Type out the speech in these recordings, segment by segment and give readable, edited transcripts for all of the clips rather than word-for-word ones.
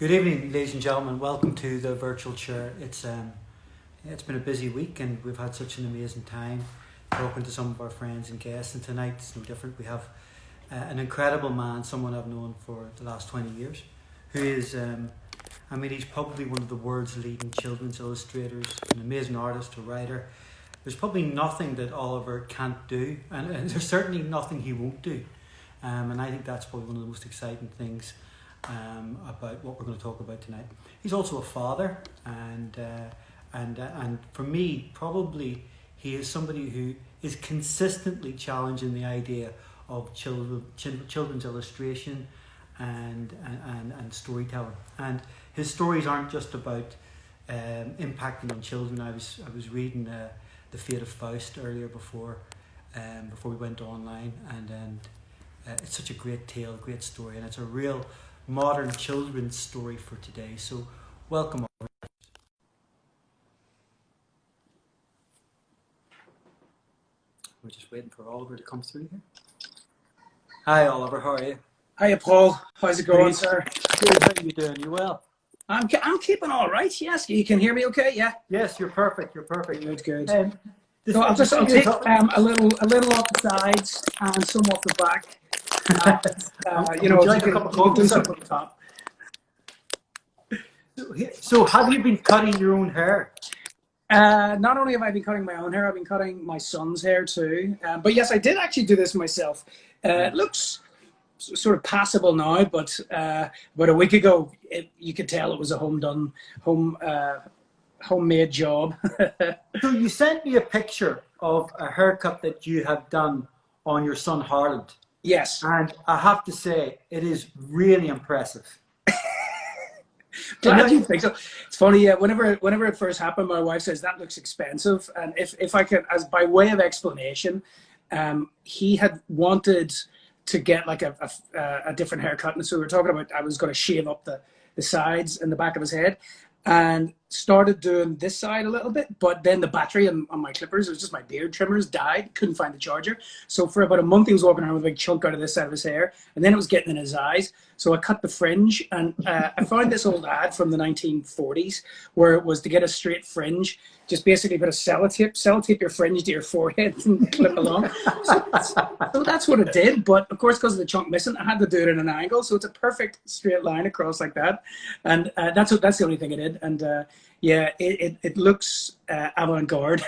Good evening, ladies and gentlemen. Welcome to the virtual chair. It's been a busy week, and we've had such an amazing time talking to some of our friends and guests. And tonight it's no different. We have an incredible man, someone I've known for the last 20 years, who is, he's probably one of the world's leading children's illustrators, an amazing artist, a writer. There's probably nothing that Oliver can't do, and there's certainly nothing he won't do. And I think that's probably one of the most exciting things about what we're going to talk about tonight. He's also a father, and for me, probably he is somebody who is consistently challenging the idea of children's illustration and storytelling. And his stories aren't just about impacting on children. I was reading The Fate of Faust earlier before we went online, and it's such a great tale, great story, and it's a real modern children's story for today. So welcome, Oliver. We're just waiting for Oliver to come through here. Hi Oliver, how are you? Hiya Paul, how's it going, sir? Good, how are you doing? You well? I'm keeping all right, yes. You can hear me okay, yeah? Yes, you're perfect, Good. So I'll take a little off the sides and some off the back. You can do something on the top. So have you been cutting your own hair? Not only have I been cutting my own hair, I've been cutting my son's hair too. But yes, I did actually do this myself. It looks sort of passable now, but about a week ago, you could tell it was a homemade job. So you sent me a picture of a haircut that you had done on your son Harland. Yes. And I have to say, it is really impressive. Glad you think so. It's funny, whenever it first happened, my wife says that looks expensive. And if I could, as by way of explanation, he had wanted to get like a different haircut. And so we were talking about, I was going to shave up the sides and the back of his head, and started doing this side a little bit, but then the battery on my clippers, it was just my beard trimmers, died, couldn't find the charger. So for about a month he was walking around with a big chunk out of this side of his hair, and then it was getting in his eyes. So I cut the fringe, and I found this old ad from the 1940s where it was to get a straight fringe, just basically put a sellotape your fringe to your forehead and clip along. So that's what it did, but of course because of the chunk missing, I had to do it in an angle, so it's a perfect straight line across like that. And that's the only thing I did. And it looks avant-garde.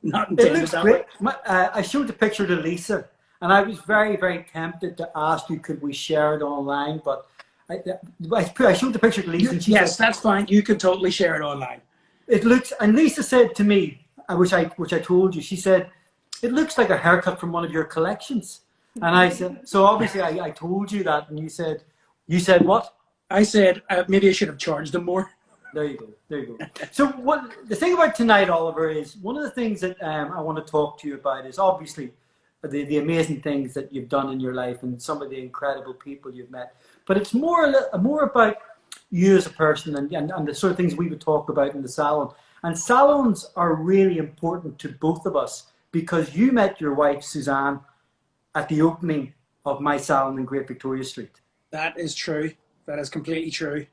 Not intended. It looks that great. way. I showed the picture to Lisa, and I was very, very tempted to ask you, could we share it online? But I showed the picture to Lisa, and she yes, said, that's fine. You can totally share it online. It looks, and Lisa said to me, which I told you, she said, it looks like a haircut from one of your collections. And I said, so obviously I told you that, and you said what? I said, maybe I should have charged them more. There you go. So the thing about tonight, Oliver, is one of the things that I want to talk to you about is obviously the amazing things that you've done in your life and some of the incredible people you've met. But it's more about you as a person and the sort of things we would talk about in the salon. And salons are really important to both of us because you met your wife, Suzanne, at the opening of my salon in Great Victoria Street. That is true. That is completely true.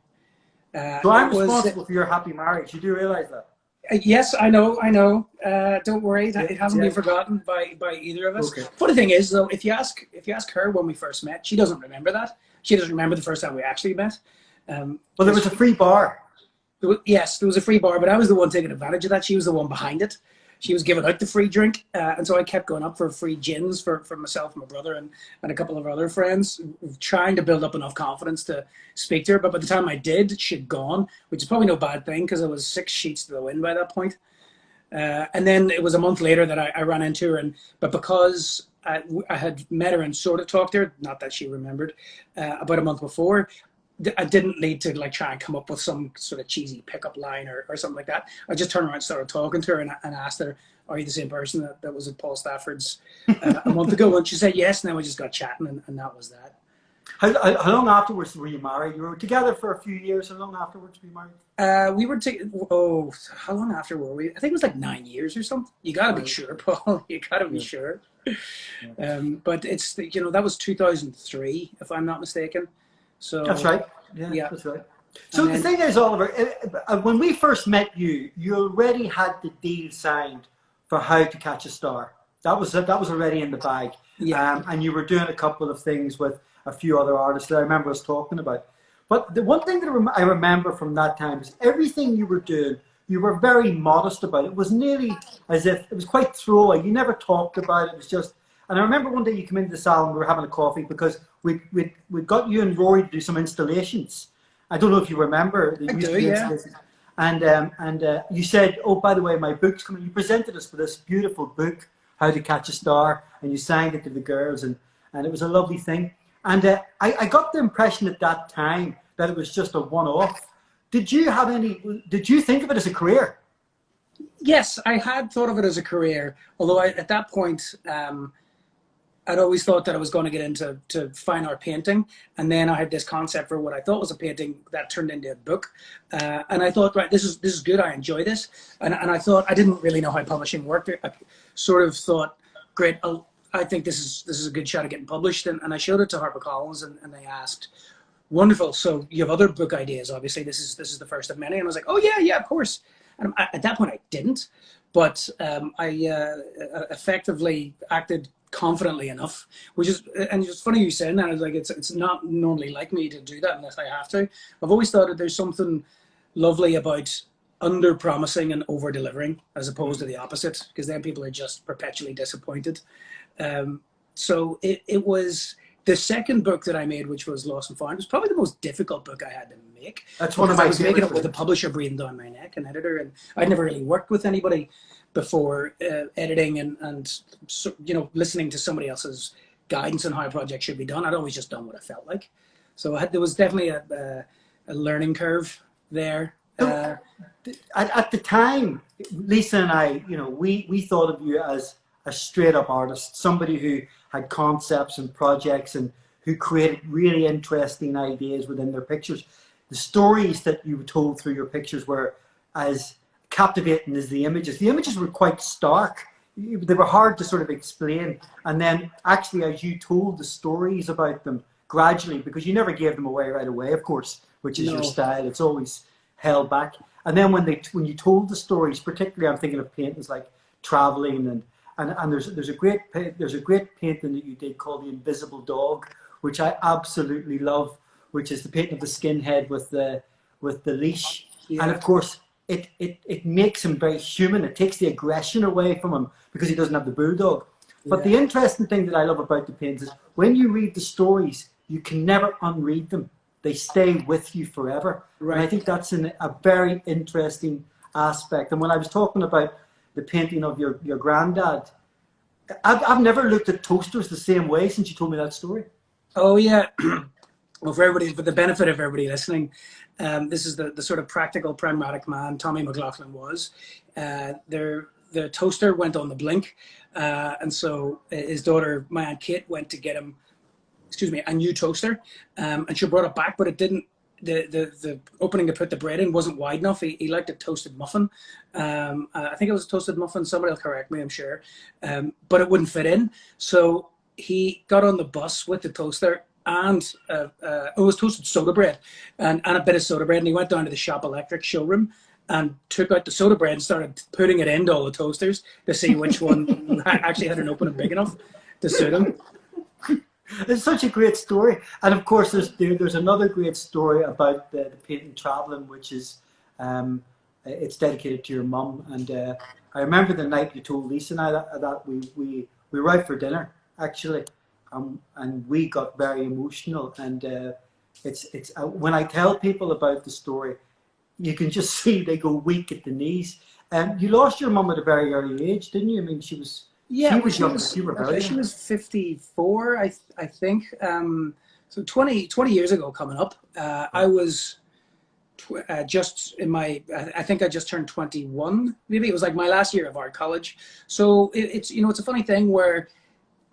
So I'm responsible for your happy marriage. You do realize that? Yes, I know. Don't worry, it hasn't been forgotten by either of us. Okay. Funny thing is, though, if you ask her when we first met, she doesn't remember that. She doesn't remember the first time we actually met. Well, there was a free bar. Yes, there was a free bar, but I was the one taking advantage of that. She was the one behind it. She was giving out the free drink, and so I kept going up for free gins for myself and my brother and a couple of our other friends, trying to build up enough confidence to speak to her. But by the time I did, she'd gone, which is probably no bad thing because I was 6 sheets to the wind by that point. And then it was a month later that I ran into her, but because I had met her and sort of talked to her, not that she remembered, about a month before, I didn't need to like try and come up with some sort of cheesy pickup line or something like that. I just turned around and started talking to her and asked her, are you the same person that was at Paul Stafford's a month ago? And she said yes, and then we just got chatting and that was that. How long afterwards were you married? You were together for a few years. How long afterwards were you married? We were how long after were we? I think it was like 9 years or something. You gotta be sure, Paul. You gotta be sure. But it's, that was 2003, if I'm not mistaken. So that's right. Yeah, that's right. So the thing is, Oliver, when we first met you, you already had the deal signed for How to Catch a Star. That was already in the bag. Yeah. And you were doing a couple of things with a few other artists that I remember us talking about. But the one thing that I remember from that time is everything you were doing, you were very modest about it. It was nearly as if it was quite throwaway. You never talked about it. It was just. And I remember one day you came into the salon, we were having a coffee because we got you and Rory to do some installations. I don't know if you remember. I do, yeah. And you said, oh, by the way, my book's coming. You presented us with this beautiful book, How to Catch a Star, and you signed it to the girls, and it was a lovely thing. And I got the impression at that time that it was just a one-off. Did you think of it as a career? Yes, I had thought of it as a career, although at that point, I'd always thought that I was going to get into fine art painting, and then I had this concept for what I thought was a painting that turned into a book, and I thought, right, this is good. I enjoy this, and I thought I didn't really know how publishing worked. I sort of thought, great, I think this is a good shot at getting published, and I showed it to HarperCollins, and they asked, wonderful. So you have other book ideas? Obviously, this is the first of many, and I was like, oh yeah, of course. And at that point, I didn't, but I effectively acted confidently enough, which is, and it's funny you saying that. I was like, it's not normally like me to do that unless I have to. I've always thought that there's something lovely about under promising and over delivering as opposed to the opposite, because then people are just perpetually disappointed. So it was the second book that I made, which was Lost and Found. It was probably the most difficult book I had to make. That's one of my I was making it with a publisher breathing down my neck, an editor, and I'd never really worked with anybody before editing and listening to somebody else's guidance on how a project should be done. I'd always just done what I felt like. So there was definitely a learning curve there. At the time, Lisa and I, we thought of you as a straight up artist, somebody who had concepts and projects and who created really interesting ideas within their pictures. The stories that you told through your pictures were as captivating as the images. The images were quite stark. They were hard to sort of explain. And then actually, as you told the stories about them gradually, because you never gave them away right away, of course, which is your style. It's always held back. And then when you told the stories, particularly I'm thinking of paintings like Traveling and there's a great painting that you did called The Invisible Dog, which I absolutely love, which is the painting of the skinhead with the leash. Yeah. And of course, it makes him very human. It takes the aggression away from him because he doesn't have the bulldog. But the interesting thing that I love about the paintings is when you read the stories, you can never unread them. They stay with you forever. Right. And I think that's a very interesting aspect. And when I was talking about the painting of your granddad, I've never looked at toasters the same way since you told me that story. Oh yeah. Well, for the benefit of everybody listening, this is the sort of practical, pragmatic man Tommy McLaughlin was. The toaster went on the blink, and so his daughter, my Aunt Kate, went to get him, a new toaster, and she brought it back, but it didn't. The opening to put the bread in wasn't wide enough. He liked a toasted muffin. I think it was a toasted muffin. Somebody will correct me, I'm sure, but it wouldn't fit in. So he got on the bus with the toaster and it was toasted soda bread and a bit of soda bread, and he went down to the Shop Electric showroom and took out the soda bread and started putting it into all the toasters to see which one actually had an opening big enough to suit him. It's such a great story. And of course there's another great story about the painting Traveling, which is it's dedicated to your mum. And I remember the night you told Lisa and I that we were out for dinner actually, and we got very emotional. And it's when I tell people about the story, you can just see they go weak at the knees. You lost your mum at a very early age, didn't you? I mean, she was young. She was 54, I think. So 20 years ago coming up, I was just in my, I think I just turned 21. Maybe it was like my last year of art college. So it's a funny thing where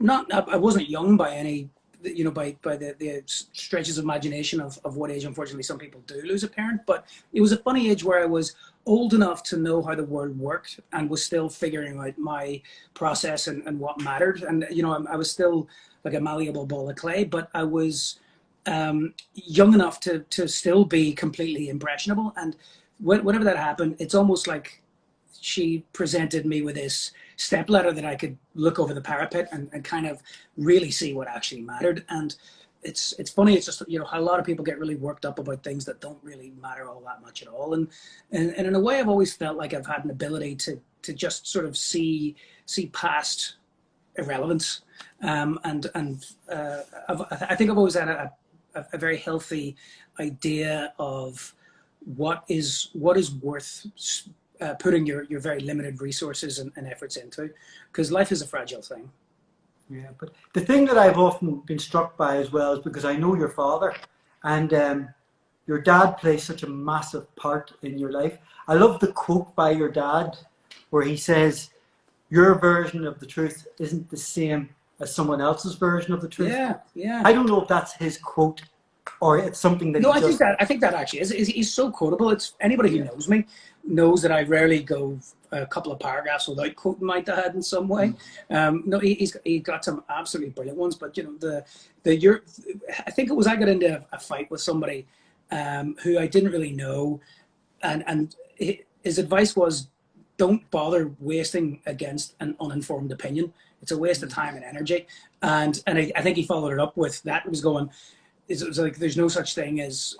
I wasn't young by any, by the stretches of imagination of what age, unfortunately, some people do lose a parent. But it was a funny age where I was old enough to know how the world worked and was still figuring out my process and what mattered. And, I was still like a malleable ball of clay, but I was young enough to still be completely impressionable. And whenever that happened, it's almost like she presented me with this stepladder that I could look over the parapet and kind of really see what actually mattered. And it's funny. It's just, you know, how a lot of people get really worked up about things that don't really matter all that much at all. And in a way, I've always felt like I've had an ability to just sort of see past irrelevance. I think I've always had a very healthy idea of what is worth putting your very limited resources and efforts into, because life is a fragile thing. Yeah, but the thing that I've often been struck by as well is because I know your father, and your dad plays such a massive part in your life. I love the quote by your dad where he says, "Your version of the truth isn't the same as someone else's version of the truth." Yeah, yeah. I don't know if that's his quote or it's something that No, he just... I think that actually is. He's so quotable. It's anybody who knows me knows that I rarely go a couple of paragraphs without quoting my dad in some way. No, he's got some absolutely brilliant ones. But you know, I think it was, I got into a fight with somebody who I didn't really know, and his advice was, don't bother wasting against an uninformed opinion. It's a waste of time and energy. And I think he followed it up with that. It was going, it was like, there's no such thing as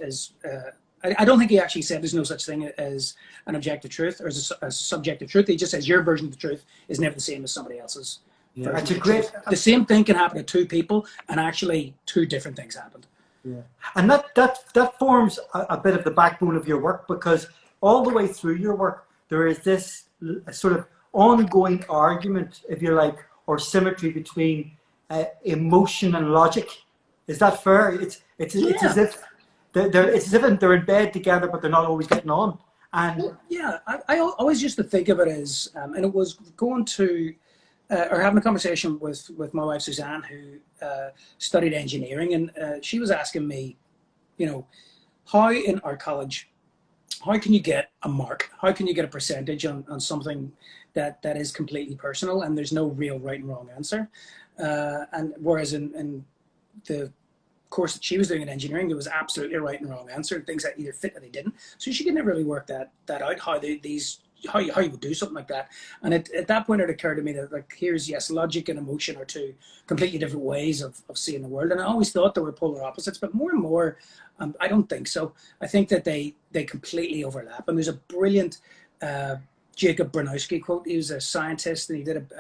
I don't think he actually said there's no such thing as an objective truth or as a subjective truth. He just says your version of the truth is never the same as somebody else's. Yeah, that's a great... The same thing can happen to two people, and actually two different things happened. Yeah, and that forms a bit of the backbone of your work, because all the way through your work there is this sort of ongoing argument, if you like, or symmetry between emotion and logic. Is that fair? It's as if they're in bed together, but they're not always getting on. And well, yeah, I always used to think of it as, and it was going to or having a conversation with my wife Suzanne, who studied engineering, and she was asking me, you know, how in our college, how can you get a mark? How can you get a percentage on something that is completely personal and there's no real right and wrong answer? And whereas in the course that she was doing in engineering, there was absolutely a right and wrong answer, and things that either fit or they didn't. So she could never really work that out, how you would do something like that. And at that point, it occurred to me that, like, here's, yes, logic and emotion are two completely different ways of seeing the world. And I always thought they were polar opposites, but more and more, I don't think so. I think that they completely overlap. And there's a brilliant Jacob Bronowski quote. He was a scientist, and he did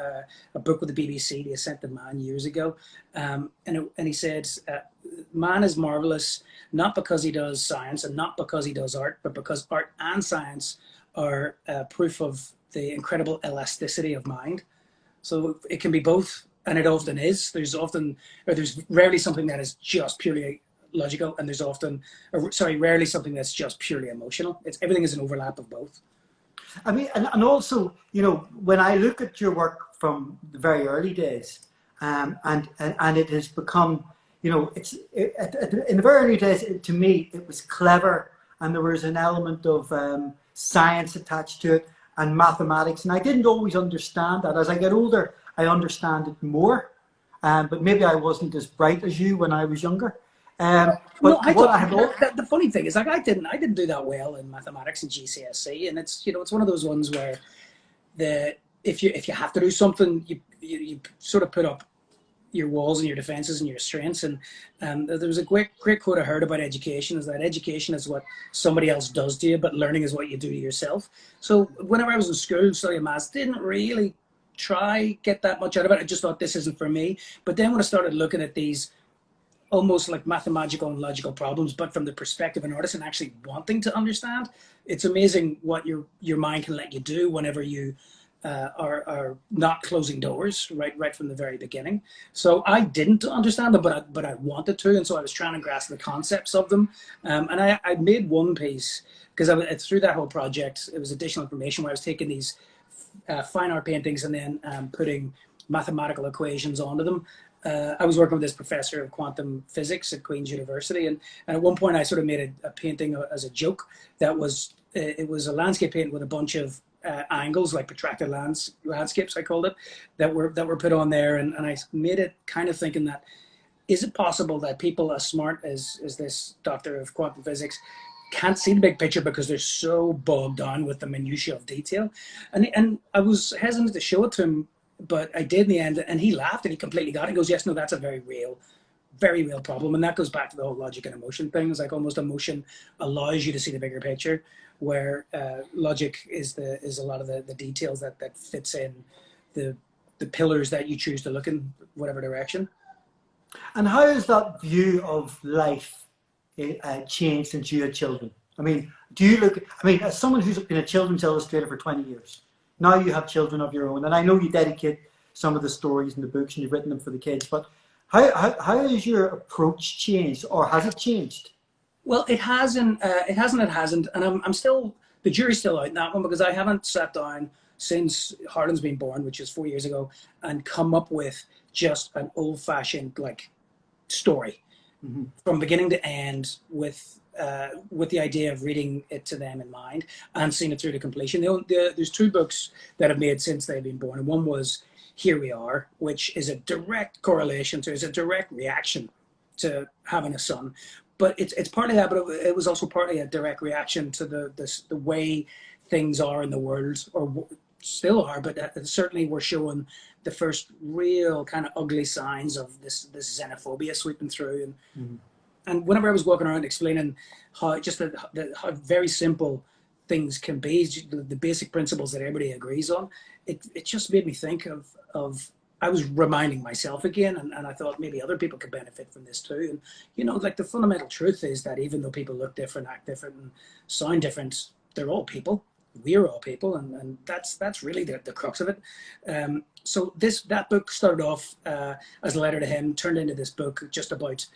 a book with the BBC, The Ascent of Man, years ago. And he said, man is marvelous, not because he does science and not because he does art, but because art and science are proof of the incredible elasticity of mind. So it can be both, and it often is. There's rarely something that is just purely logical, and rarely something that's just purely emotional. Everything is an overlap of both. I mean, and also, you know, when I look at your work from the very early days, and it has become, you know, in the very early days, to me, it was clever, and there was an element of science attached to it and mathematics, and I didn't always understand that. As I get older, I understand it more, but maybe I wasn't as bright as you when I was younger. But no, the funny thing is, like, I didn't do that well in mathematics and GCSE, and it's, you know, it's one of those ones where if you have to do something, you sort of put up your walls and your defenses and your strengths. And there was a great quote I heard about education, is that education is what somebody else does to you, but learning is what you do to yourself. So whenever I was in school studying maths, didn't really get that much out of it. I just thought, this isn't for me. But then when I started looking at these almost like mathematical and logical problems, but from the perspective of an artist and actually wanting to understand, it's amazing what your mind can let you do whenever you are not closing doors right from the very beginning. So I didn't understand them, but I wanted to, and so I was trying to grasp the concepts of them. And I made one piece, because through that whole project, it was additional information where I was taking these fine art paintings and then putting mathematical equations onto them. I was working with this professor of quantum physics at Queen's University, and at one point I sort of made a painting as a joke that was, it was a landscape painting with a bunch of angles, like protracted landscapes, I called it, that were put on there, and I made it kind of thinking that is it possible that people as smart as this doctor of quantum physics can't see the big picture because they're so bogged down with the minutiae of detail? And I was hesitant to show it to him, but I did in the end, and he laughed and he completely got it. He goes, yes, no, that's a very real problem. And that goes back to the whole logic and emotion thing. It's like almost emotion allows you to see the bigger picture, where logic is a lot of the details that fits in the pillars that you choose to look in whatever direction. And how has that view of life changed since you had children? I mean, do you look, I mean, as someone who's been a children's illustrator for 20 years, now you have children of your own, and I know you dedicate some of the stories in the books and you've written them for the kids, but how has your approach changed, or has it changed? Well, it hasn't. It hasn't. And I'm still, the jury's still out in that one, because I haven't sat down since Harlan's been born, which is 4 years ago, and come up with just an old-fashioned like story from beginning to end with the idea of reading it to them in mind and seeing it through to completion. There's two books that I've made since they've been born, and one was Here We Are, which is a direct correlation to, is a direct reaction to having a son. But it's partly that, but it was also partly a direct reaction to the way things are in the world, or still are, but certainly we're showing the first real kind of ugly signs of this xenophobia sweeping through. And whenever I was walking around explaining how just how very simple things can be, the basic principles that everybody agrees on, it just made me think of I was reminding myself again, and I thought maybe other people could benefit from this too. And, you know, like the fundamental truth is that even though people look different, act different, and sound different, they're all people. We're all people, and that's really the crux of it. So that book started off as a letter to him, turned into this book just about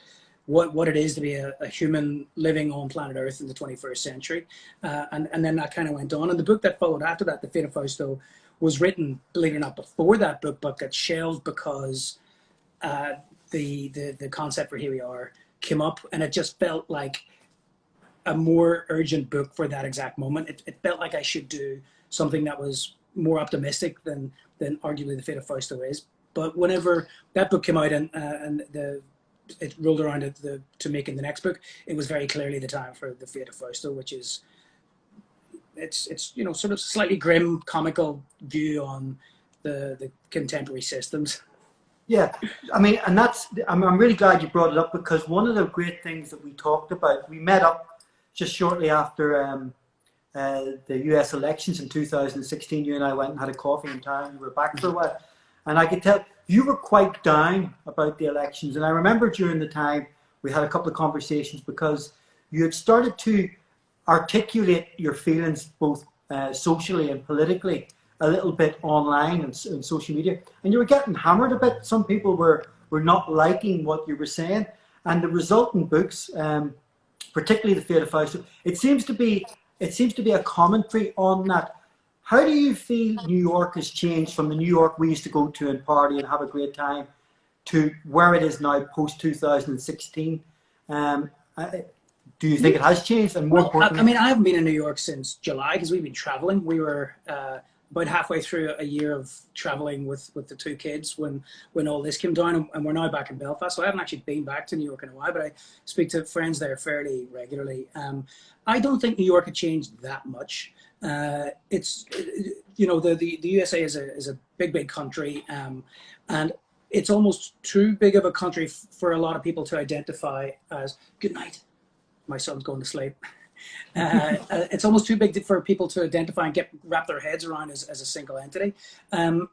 what it is to be a human living on planet Earth in the 21st century. And then that kind of went on. And the book that followed after that, The Fate of Fausto, was written, believe it or not, before that book, but got shelved because the concept for Here We Are came up, and it just felt like a more urgent book for that exact moment. It felt like I should do something that was more optimistic than arguably The Fate of Fausto is. But whenever that book came out and it rolled around to making the next book, it was very clearly the time for The Fate of Fausto, which is it's you know, sort of slightly grim, comical view on the contemporary systems. Yeah, I mean, and I'm really glad you brought it up, because one of the great things that we talked about, we met up just shortly after the US elections in 2016. You and I went and had a coffee in town. You were back for a while, and I could tell you were quite down about the elections. And I remember during the time we had a couple of conversations, because you had started to articulate your feelings both socially and politically a little bit online and social media, and you were getting hammered a bit. Some people were not liking what you were saying, and the resultant books, particularly The Fate of Fausto, it seems to be a commentary on that. How do you feel New York has changed from the New York we used to go to and party and have a great time to where it is now post 2016? Do you think it has changed? And more importantly, I mean, I haven't been in New York since July, because we've been traveling. We were about halfway through a year of traveling with the two kids when all this came down, and we're now back in Belfast. So I haven't actually been back to New York in a while, but I speak to friends there fairly regularly. I don't think New York had changed that much. It's, you know, the USA is a big country, and it's almost too big of a country for a lot of people to identify as. Good night. My son's going to sleep. It's almost too big for people to identify and wrap their heads around as a single entity. And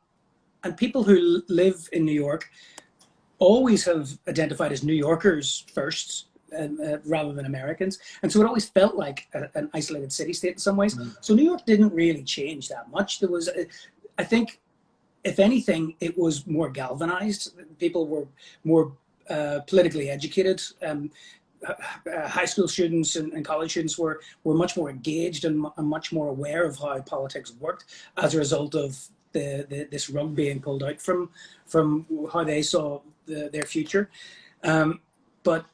people who live in New York always have identified as New Yorkers first, rather than Americans. And so it always felt like an isolated city-state in some ways. So New York didn't really change that much. There was, I think, if anything, it was more galvanized. People were more politically educated. High school students and college students were much more engaged and much more aware of how politics worked as a result of this rug being pulled out from how they saw their future. But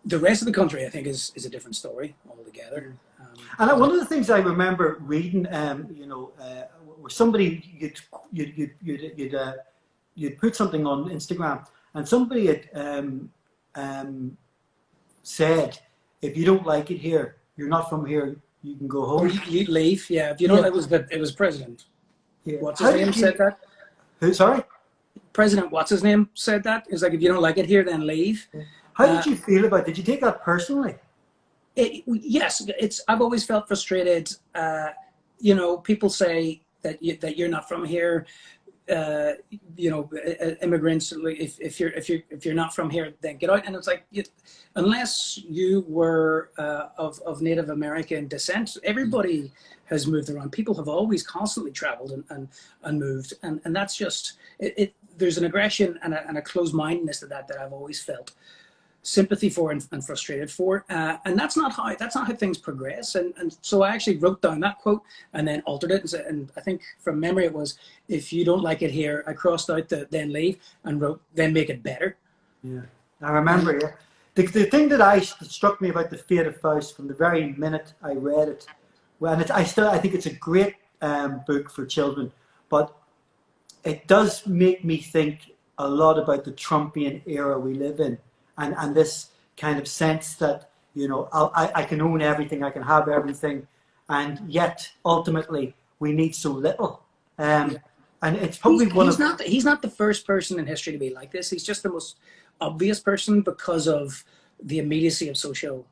the rest of the country, I think, is a different story altogether. And one of the things I remember reading, was somebody you'd put something on Instagram, and somebody had said, if you don't like it here, you're not from here, you can go Or home. you leave. Yeah. If you know, Yeah. it was President. Yeah. What's his name said that? Who? Sorry. President, what's his name said that? It's like, if you don't like it here, then leave. How did you feel about it? Did you take that personally? Yes, I've always felt frustrated. You know, people say that you're not from here. You know, immigrants. If you're not from here, then get out. And it's like, unless you were of Native American descent, everybody has moved around. People have always constantly traveled and moved, and that's just it. There's an aggression and a closed-mindedness to that I've always felt sympathy for and frustrated for, and that's not how things progress. And so I actually wrote down that quote and then altered it, and I think from memory it was, if you don't like it here, I crossed out the then leave and wrote then make it better. Yeah, I remember. Yeah, the thing that struck me about The Fate of Faust from the very minute I read it, well, and I think it's a great book for children, but it does make me think a lot about the Trumpian era we live in. And this kind of sense that, you know, I can own everything, I can have everything, and yet ultimately we need so little. And it's probably he's not the first person in history to be like this. He's just the most obvious person because of the immediacy of social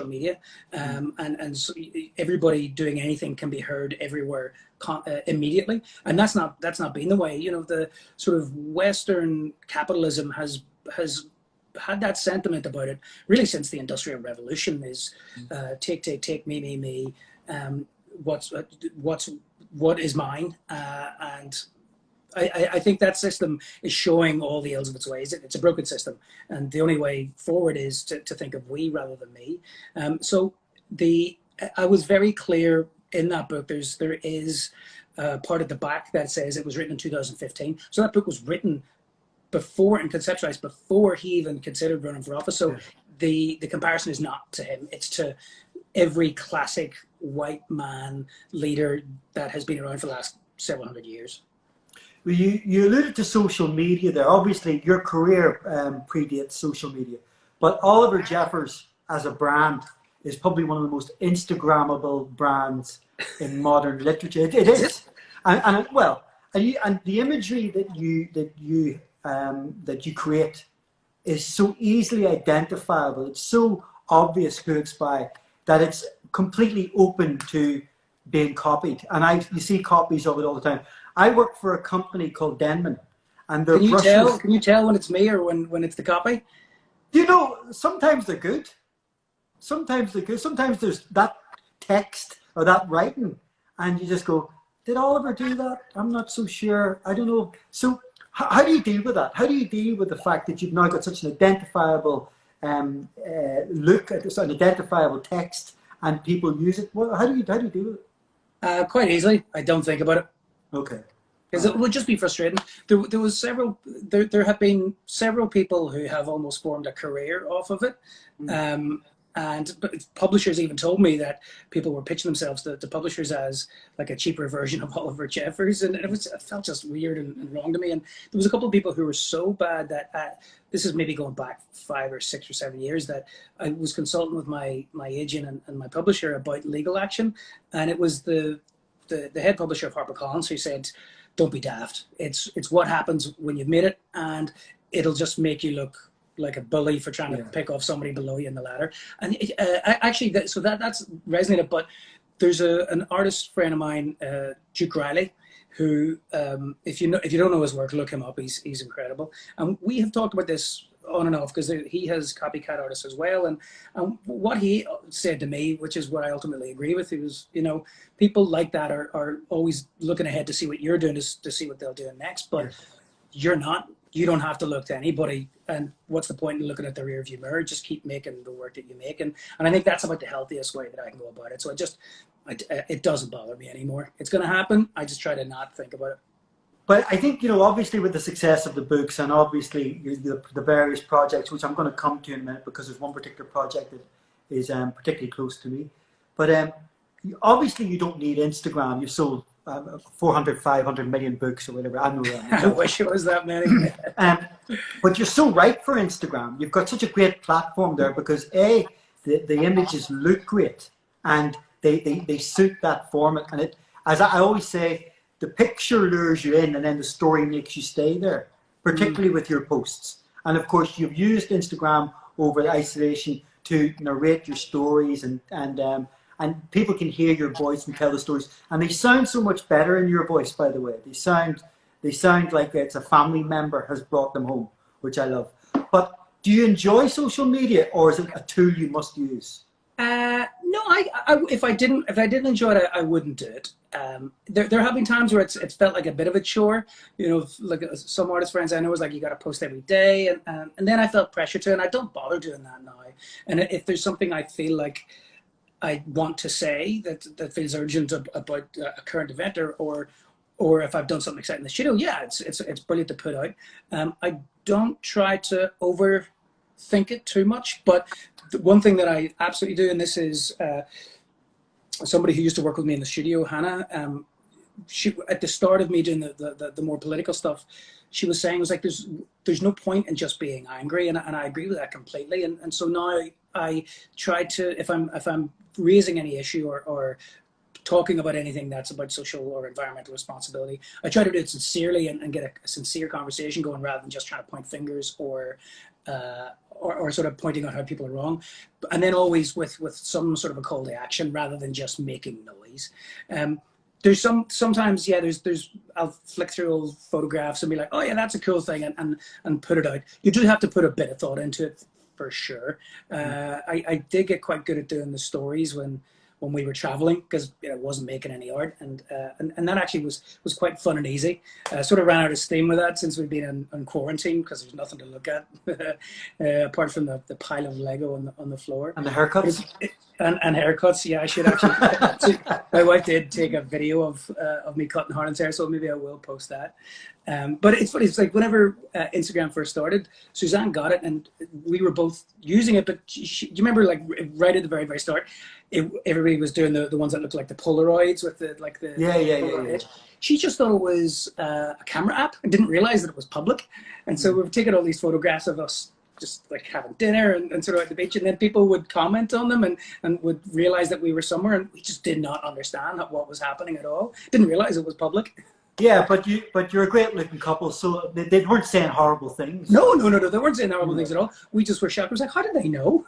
media, and so everybody doing anything can be heard everywhere immediately, and that's not been the way. You know, the sort of Western capitalism has had that sentiment about it really since the Industrial Revolution. Is take, me, what is mine, and I think that system is showing all the ills of its ways. It's a broken system, and the only way forward is to think of we rather than me. So I was very clear in that book. There is part at the back that says it was written in 2015. So that book was written before and conceptualized before he even considered running for office. So the comparison is not to him, it's to every classic white man leader that has been around for the last several hundred years. Well, you alluded to social media there. Obviously your career predates social media, but Oliver Jeffers as a brand is probably one of the most Instagrammable brands in modern literature. It is, and the imagery that you create is so easily identifiable. It's so obvious who it's by that it's completely open to being copied. And you see copies of it all the time. I work for a company called Denman, and they're Can you tell when it's me or when it's the copy? You know, sometimes they're good. Sometimes they're good. Sometimes there's that text or that writing, and you just go, "Did Oliver do that? I'm not so sure. I don't know." So how do you deal with that? How do you deal with the fact that you've now got such an identifiable look at this, an identifiable text, and people use it? Well, how do you deal with it? Quite easily. I don't think about it. Okay. Because it would just be frustrating. There have been several people who have almost formed a career off of it. And publishers even told me that people were pitching themselves to publishers as like a cheaper version of Oliver Jeffers, and it felt just weird and wrong to me. And there was a couple of people who were so bad that this is maybe going back 5 or 6 or 7 years, that I was consulting with my agent and my publisher about legal action, and it was the head publisher of HarperCollins who said, "Don't be daft. It's what happens when you've made it, and it'll just make you look like a bully for trying to pick off somebody below you in the ladder." And that's resonated. But there's an artist friend of mine, Duke Riley, who if you don't know his work, look him up. He's incredible. And we have talked about this on and off because he has copycat artists as well. And what he said to me, which is what I ultimately agree with, he was, people like that are always looking ahead to see what you're doing, to see what they'll do next. But you're not. You don't have to look to anybody, and what's the point in looking at the rear view mirror? Just keep making the work that you make, and I think that's about the healthiest way that I can go about it. So it doesn't bother me anymore. It's going to happen. I just try to not think about it. But I think, obviously with the success of the books and obviously the various projects, which I'm going to come to in a minute because there's one particular project that is particularly close to me. But obviously you don't need Instagram. You've sold 400, 500 million books or whatever. I know that. I wish it was that many. But you're so right for Instagram. You've got such a great platform there because the images look great and they suit that format. And it, as I always say, the picture lures you in and then the story makes you stay there, particularly with your posts. And of course, you've used Instagram over the isolation to narrate your stories and people can hear your voice and tell the stories. And they sound so much better in your voice, by the way. They sound like it's a family member has brought them home, which I love. But do you enjoy social media, or is it a tool you must use? No, if I didn't enjoy it, I wouldn't do it. There have been times where it's felt like a bit of a chore. You know, like some artist friends I know was like, you got to post every day, and then I felt pressure to, and I don't bother doing that now. And if there's something I feel like I want to say that feels urgent about a current event or if I've done something exciting in the studio, yeah, it's brilliant to put out. I don't try to overthink it too much, but the one thing that I absolutely do, and this is somebody who used to work with me in the studio, Hannah, she, at the start of me doing the more political stuff, she was saying, was like, there's no point in just being angry, and I agree with that completely. And so now I try to, if I'm raising any issue or talking about anything that's about social or environmental responsibility, I try to do it sincerely and get a sincere conversation going rather than just trying to point fingers or sort of pointing out how people are wrong. And then always with some sort of a call to action rather than just making noise. There's sometimes, yeah, I'll flick through old photographs and be like, oh yeah, that's a cool thing, and put it out. You do have to put a bit of thought into it for sure. I did get quite good at doing the stories when we were traveling because I wasn't making any art, and that actually was quite fun and easy. Sort of ran out of steam with that since we've been in quarantine because there's nothing to look at apart from the pile of Lego on the floor And the haircuts. And haircuts. Yeah, I should actually. My wife did take a video of me cutting Harlan's hair, so maybe I will post that. But it's funny. It's like whenever Instagram first started, Suzanne got it, and we were both using it. But you remember, like right at the very, very start, everybody was doing the ones that looked like the Polaroids with the Yeah. She just thought it was a camera app and didn't realize that it was public. And so we've taken all these photographs of us just like having dinner and sort of at the beach, and then people would comment on them and would realize that we were somewhere, and we just did not understand what was happening at all. Didn't realize it was public. Yeah, but you're a great looking couple, so they weren't saying horrible things. No, they weren't saying horrible things at all. We just were shocked. It was like, how did they know?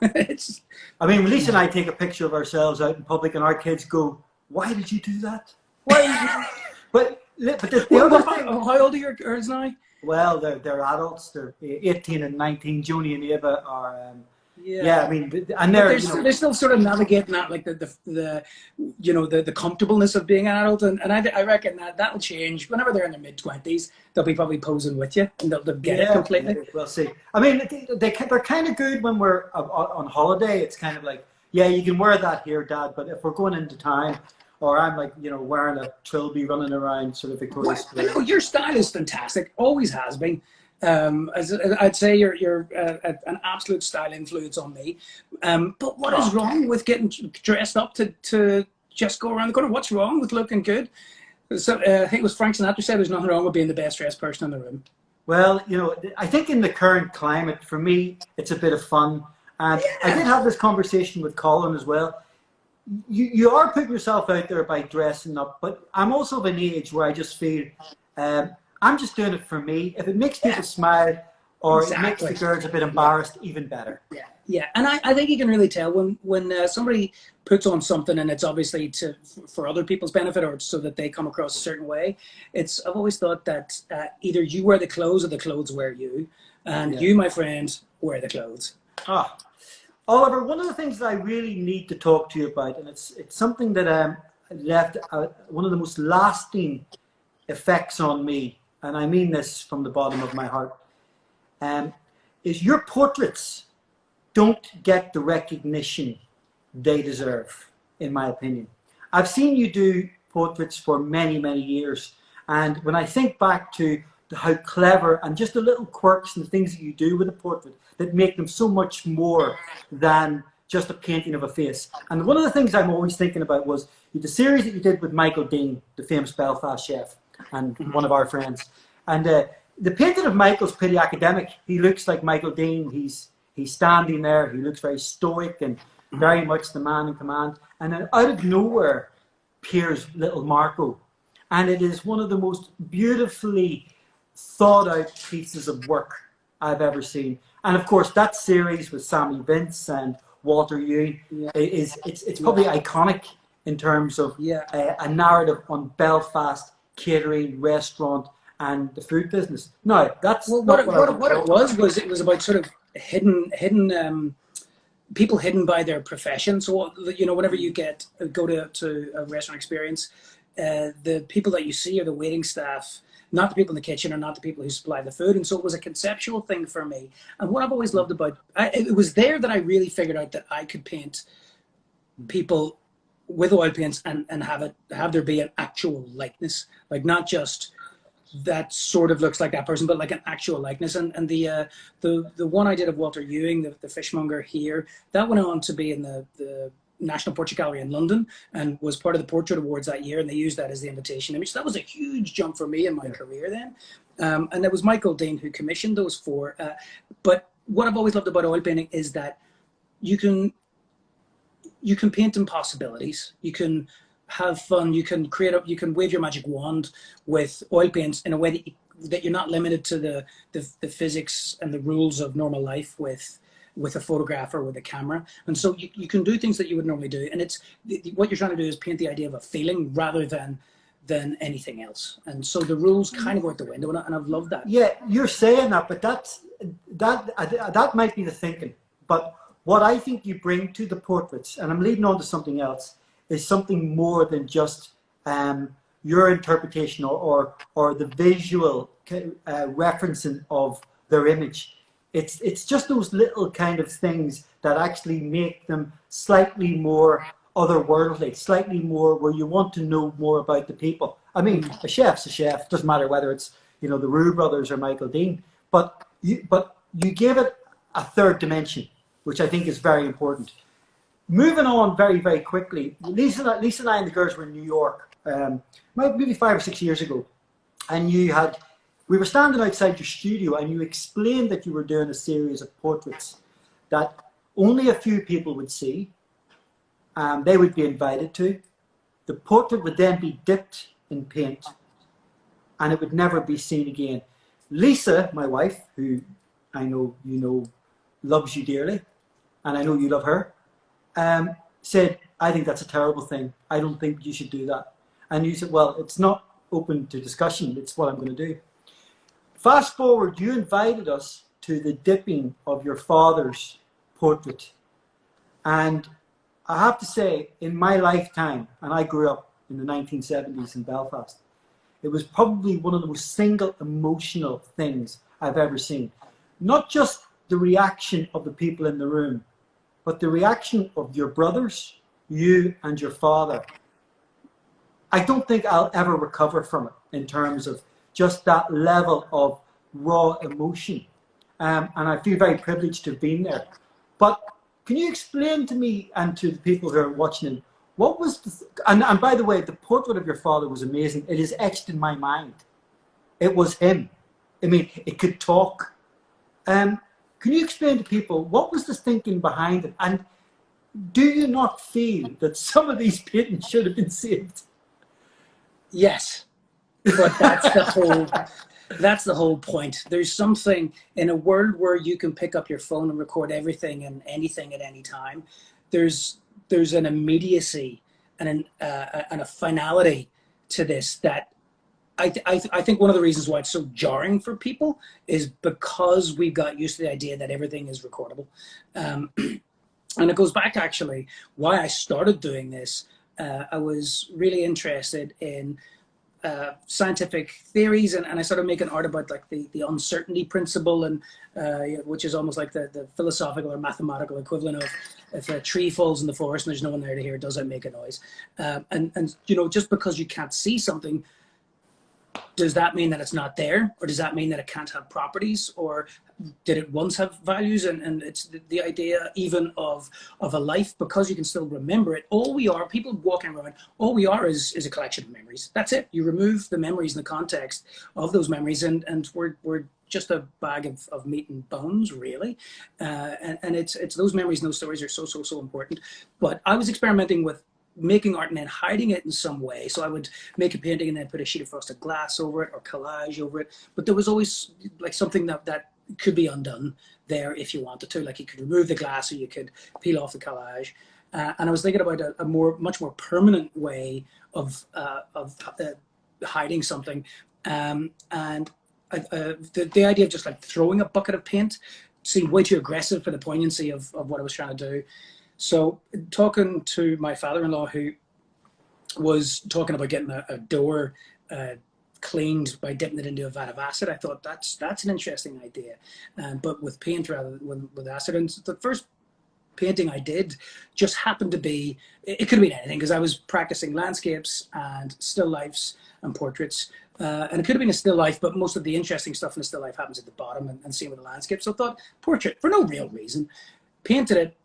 I mean, Lisa and I take a picture of ourselves out in public, and our kids go, "Why did you do that? Why did you?" But the other thing, how old are your girls now? well, they're adults. They're 18 and 19. Joni and Ava are. Yeah, I mean, and they're they're still sort of navigating that, like the comfortableness of being an adult, and I reckon that'll change whenever they're in their mid-20s. They'll be probably posing with you, and they'll get it completely. Yeah, we'll see. I mean, they're kind of good when we're on holiday. It's kind of like, yeah, you can wear that here, Dad, but if we're going into town, or I'm like, wearing a trilby running around sort of Victoria Square. No, your style is fantastic. Always has been. As I'd say, you're an absolute style influence on me. But what is wrong with getting dressed up to just go around the corner? What's wrong with looking good? So I think it was Frank Sinatra said there's nothing wrong with being the best dressed person in the room. Well, I think in the current climate, for me, it's a bit of fun. And I did have this conversation with Colin as well. You are putting yourself out there by dressing up, but I'm also of an age where I just feel I'm just doing it for me. If it makes people smile or it makes the girls a bit embarrassed, even better. Yeah, and I think you can really tell when somebody puts on something and it's obviously for other people's benefit or so that they come across a certain way. I've always thought that either you wear the clothes or the clothes wear you, and you, my friend, wear the clothes. Oliver, one of the things that I really need to talk to you about, and it's something that left one of the most lasting effects on me, and I mean this from the bottom of my heart, is your portraits don't get the recognition they deserve, in my opinion. I've seen you do portraits for many, many years, and when I think back to how clever and just the little quirks and the things that you do with a portrait that make them so much more than just a painting of a face. And one of the things I'm always thinking about was the series that you did with Michael Dean, the famous Belfast chef, and one of our friends. And the painting of Michael's pretty academic. He looks like Michael Dean. He's standing there. He looks very stoic and very much the man in command. And then out of nowhere appears little Marco. And it is one of the most beautifully thought out pieces of work I've ever seen. And of course, that series with Sammy Vince and Walter Ewing it's probably iconic in terms of a narrative on Belfast catering, restaurant, and the food business. No, that's what it was. It was about sort of hidden people hidden by their profession. So whenever you go to a restaurant experience, the people that you see are the waiting staff, not the people in the kitchen, or not the people who supply the food. And so it was a conceptual thing for me. And what I've always loved about it was there that I really figured out that I could paint people with oil paints and have there be an actual likeness, like not just that sort of looks like that person, but like an actual likeness. And the one I did of Walter Ewing, the fishmonger here, that went on to be in the National Portrait Gallery in London and was part of the Portrait Awards that year, and they used that as the invitation image. So that was a huge jump for me in my career then. And it was Michael Dean who commissioned those four. But what I've always loved about oil painting is that you can paint impossibilities. You can have fun. You can you can wave your magic wand with oil paints in a way that you're not limited to the physics and the rules of normal life with a photograph or with a camera. And so you can do things that you would normally do. And it's what you're trying to do is paint the idea of a feeling rather than anything else. And so the rules kind of go out the window, and I've loved that. Yeah, you're saying that, but that might be the thinking. But what I think you bring to the portraits, and I'm leading on to something else, is something more than just your interpretation or the visual referencing of their image. It's just those little kind of things that actually make them slightly more otherworldly, slightly more where you want to know more about the people. I mean, a chef's a chef. Doesn't matter whether it's the Roux brothers or Michael Dean, but you give it a third dimension, which I think is very important. Moving on very, very quickly, Lisa and I and the girls were in New York, maybe 5 or 6 years ago, and we were standing outside your studio, and you explained that you were doing a series of portraits that only a few people would see. They would be invited to. The portrait would then be dipped in paint, and it would never be seen again. Lisa, my wife, who I know loves you dearly, and I know you love her, said, "I think that's a terrible thing. I don't think you should do that." And you said, "Well, it's not open to discussion. It's what I'm going to do." Fast forward, you invited us to the dipping of your father's portrait. And I have to say, in my lifetime, and I grew up in the 1970s in Belfast, it was probably one of the most single emotional things I've ever seen. Not just the reaction of the people in the room, but the reaction of your brothers, you and your father. I don't think I'll ever recover from it in terms of just that level of raw emotion. And I feel very privileged to have been there. But can you explain to me and to the people who are watching, what was and by the way, the portrait of your father was amazing. It is etched in my mind. It was him. I mean, it could talk. Can you explain to people, what was the thinking behind it? And do you not feel that some of these paintings should have been saved? Yes. But that's the whole point. There's something in a world where you can pick up your phone and record everything and anything at any time. There's an immediacy and a finality to this that I think one of the reasons why it's so jarring for people is because we've got used to the idea that everything is recordable. And it goes back to actually why I started doing this. I was really interested in scientific theories, and I started making art about like the uncertainty principle, and which is almost like the philosophical or mathematical equivalent of if a tree falls in the forest and there's no one there to hear, does it make a noise? And just because you can't see something does that mean that it's not there, or does that mean that it can't have properties, or did it once have values? And it's the idea even of a life, because you can still remember it. All we are, people walking around, all we are is a collection of memories. That's it. You remove the memories and the context of those memories, and we're just a bag of meat and bones, really. And it's those memories and those stories are so important. But I was experimenting with making art and then hiding it in some way. So I would make a painting and then put a sheet of frosted glass over it or collage over it. But there was always like something that could be undone there if you wanted to. Like you could remove the glass or you could peel off the collage. And I was thinking about a much more permanent way of hiding something. And the idea of just like throwing a bucket of paint seemed way too aggressive for the poignancy of what I was trying to do. So talking to my father-in-law, who was talking about getting a door cleaned by dipping it into a vat of acid, I thought that's an interesting idea, but with paint rather than with acid. And the first painting I did just happened to be, it could have been anything, because I was practicing landscapes and still lifes and portraits. And it could have been a still life, but most of the interesting stuff in a still life happens at the bottom and same with the landscape. So I thought portrait, for no real reason, painted it,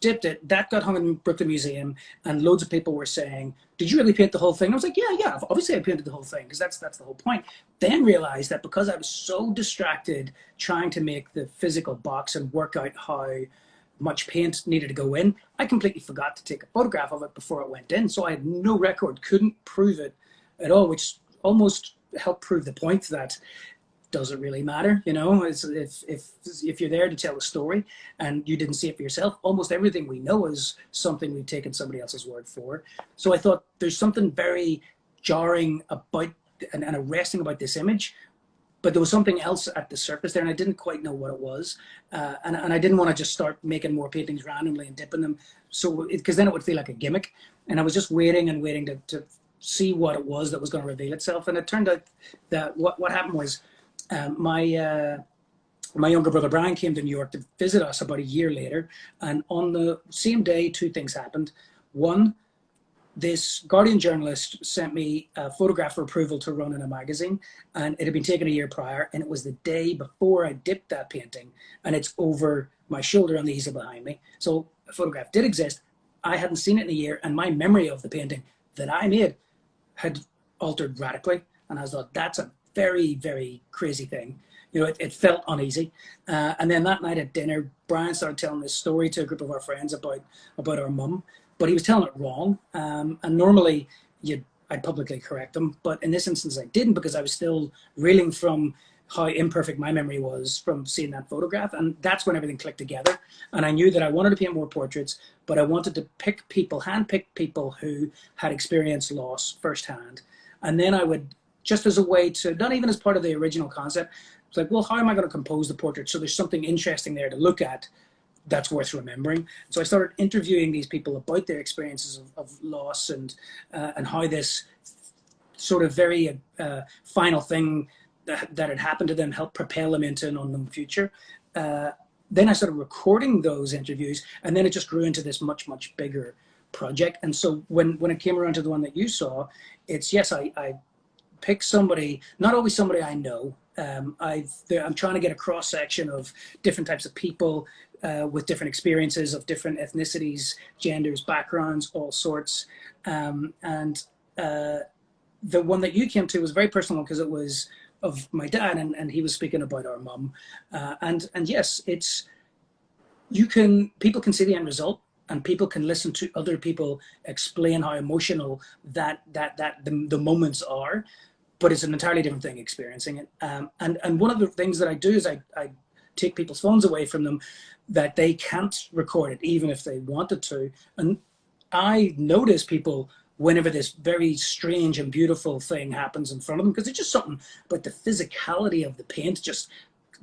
dipped it, that got hung in Brooklyn Museum, and loads of people were saying, did you really paint the whole thing? And I was like, yeah, obviously I painted the whole thing, because that's the whole point. Then realized that because I was so distracted trying to make the physical box and work out how much paint needed to go in, I completely forgot to take a photograph of it before it went in. So I had no record, couldn't prove it at all, which almost helped prove the point that doesn't really matter, you know. If you're there to tell a story and you didn't see it for yourself, almost everything we know is something we've taken somebody else's word for. So I thought there's something very jarring about and arresting about this image, but there was something else at the surface there, and I didn't quite know what it was. And I didn't want to just start making more paintings randomly and dipping them, so because then it would feel like a gimmick. And I was just waiting to see what it was that was going to reveal itself. And it turned out that what happened was, my younger brother Brian came to New York to visit us about a year later, and on the same day, two things happened. One, this Guardian journalist sent me a photograph for approval to run in a magazine, and it had been taken a year prior, and it was the day before I dipped that painting, and it's over my shoulder on the easel behind me. So the photograph did exist. I hadn't seen it in a year, and my memory of the painting that I made had altered radically, and I thought, that's a very, very crazy thing. You know, it felt uneasy. And then that night at dinner, Brian started telling this story to a group of our friends about our mum, but he was telling it wrong. And normally I'd publicly correct him, but in this instance I didn't, because I was still reeling from how imperfect my memory was from seeing that photograph. And that's when everything clicked together. And I knew that I wanted to paint more portraits, but I wanted to handpick people who had experienced loss firsthand. And then I would, just as a way to, not even as part of the original concept, it's like, well, how am I going to compose the portrait so there's something interesting there to look at that's worth remembering? So I started interviewing these people about their experiences of loss and how this sort of very final thing that had happened to them helped propel them into an unknown future. Then I started recording those interviews, and then it just grew into this much, much bigger project. And so when it came around to the one that you saw, it's, yes, I pick somebody, not always somebody I know. I'm trying to get a cross section of different types of people with different experiences of different ethnicities, genders, backgrounds, all sorts. The one that you came to was very personal because it was of my dad, and he was speaking about our mum. And yes, people can see the end result, and people can listen to other people explain how emotional the moments are. But it's an entirely different thing experiencing it. And one of the things that I do is I take people's phones away from them, that they can't record it even if they wanted to. And I notice people whenever this very strange and beautiful thing happens in front of them, because it's just something about the physicality of the paint just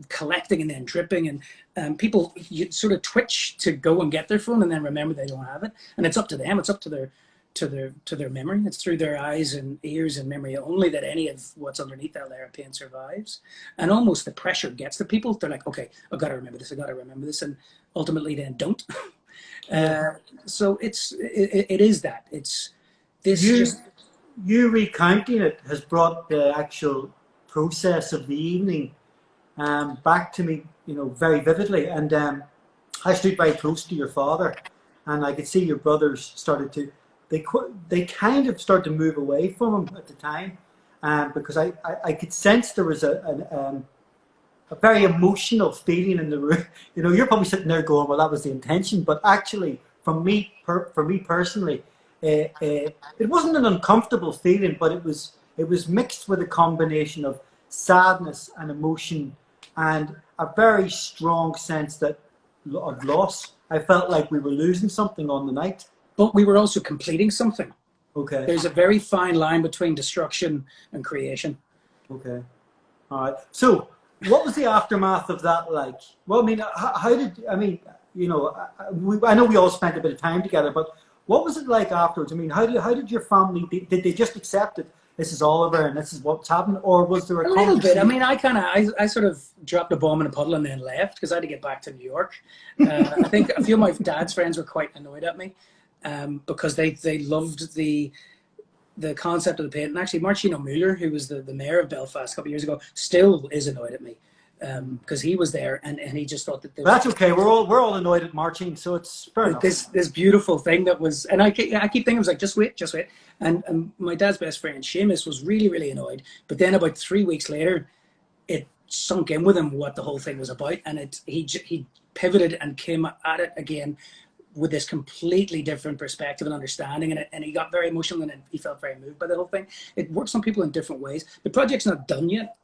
collecting and then dripping, and people, you sort of twitch to go and get their phone and then remember they don't have it. And it's up to them. It's up to their memory. It's through their eyes and ears and memory only that any of what's underneath that layer of paint survives. And almost the pressure gets to people. They're like, okay, I've got to remember this. And ultimately then don't. So it is that. It's this. You recounting it has brought the actual process of the evening back to me, very vividly. And I stood very close to your father, and I could see your brothers started to, they kind of started to move away from him at the time, because I could sense there was a very emotional feeling in the room. You're probably sitting there going, well, that was the intention. But actually, for me personally, it wasn't an uncomfortable feeling, but it was mixed with a combination of sadness and emotion and a very strong sense of loss. I felt like we were losing something on the night. But we were also completing something. Okay. There's a very fine line between destruction and creation. Okay. All right. So, what was the aftermath of that like? Well, I mean, I know we all spent a bit of time together, but what was it like afterwards? I mean, how did your family, did they just accept it? This is Oliver and this is what's happened? Or was there a little bit? I mean, I sort of dropped a bomb in a puddle and then left because I had to get back to New York. I think a few of my dad's friends were quite annoyed at me because they loved the concept of the painting. Actually, Marcino Mueller, who was the mayor of Belfast a couple of years ago, still is annoyed at me because he was there and he just thought that that's okay. We're all annoyed at Marcin, so it's fair enough. This beautiful thing that was, and I keep thinking, I was like, just wait. And my dad's best friend, Seamus, was really, really annoyed. But then about 3 weeks later, it sunk in with him what the whole thing was about. And he pivoted and came at it again with this completely different perspective and understanding. And he got very emotional and he felt very moved by the whole thing. It works on people in different ways. The project's not done yet.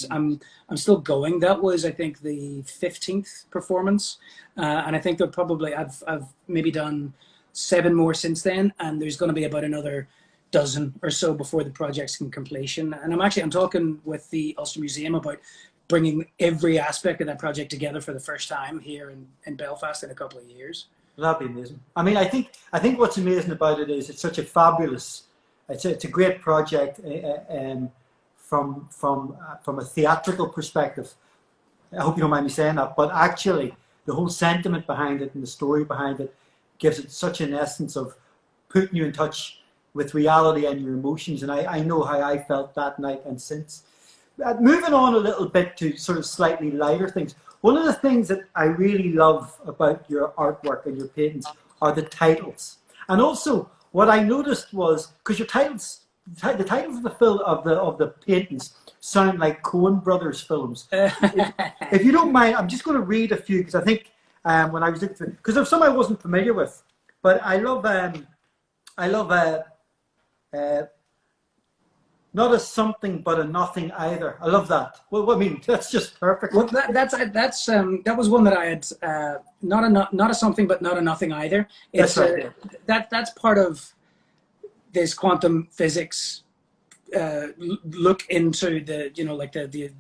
I'm still going. That was, I think, the 15th performance. And I think that probably I've maybe done 7 more since then. And there's going to be about another dozen or so before the project's in completion. And I'm talking with the Ulster Museum about bringing every aspect of that project together for the first time here in Belfast in a couple of years. That'd be amazing. I mean, I think what's amazing about it is it's such a fabulous, it's a great project from a theatrical perspective. I hope you don't mind me saying that, but actually the whole sentiment behind it and the story behind it gives it such an essence of putting you in touch with reality and your emotions. And I know how I felt that night and since. Moving on a little bit to sort of slightly lighter things. One of the things that I really love about your artwork and your paintings are the titles. And also what I noticed was, because the titles of the paintings sound like Coen Brothers films. If you don't mind, I'm just going to read a few because I think when I was looking through, because there's some I wasn't familiar with, but I love not a something but a nothing either. I love that. Well, I mean, that's just perfect. Well, that was one that I had not a something but not a nothing either. It's that's right. That's part of this quantum physics look into the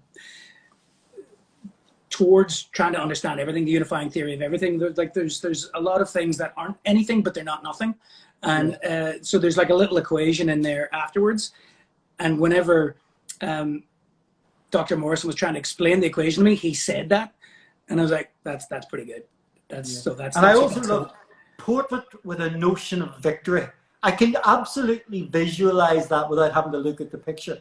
towards trying to understand everything, the unifying theory of everything. There's a lot of things that aren't anything but they're not nothing, and so there's like a little equation in there afterwards. And whenever Dr. Morrison was trying to explain the equation to me, he said that, and I was like, "That's pretty good." And I also love portrait with a notion of victory. I can absolutely visualize that without having to look at the picture.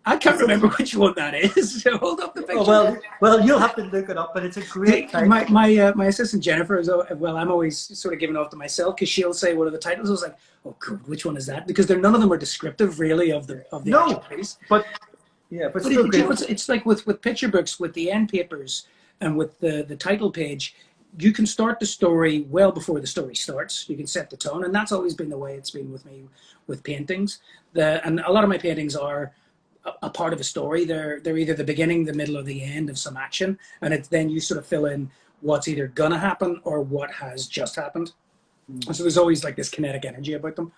I can't remember which one that is. So hold up the picture. Oh, well, you'll have to look it up, but it's a great title. My assistant Jennifer is, well, I'm always sort of giving off to myself because she'll say one of the titles. I was like, oh, God, which one is that? Because none of them are descriptive, really, of the actual piece. But still it's like with picture books, with the end papers, and with the title page. You can start the story well before the story starts. You can set the tone, and that's always been the way it's been with me with paintings. And a lot of my paintings are a part of a story. They're either the beginning, the middle, or the end of some action, and then you sort of fill in what's either gonna happen or what has just happened. And so there's always like this kinetic energy about them.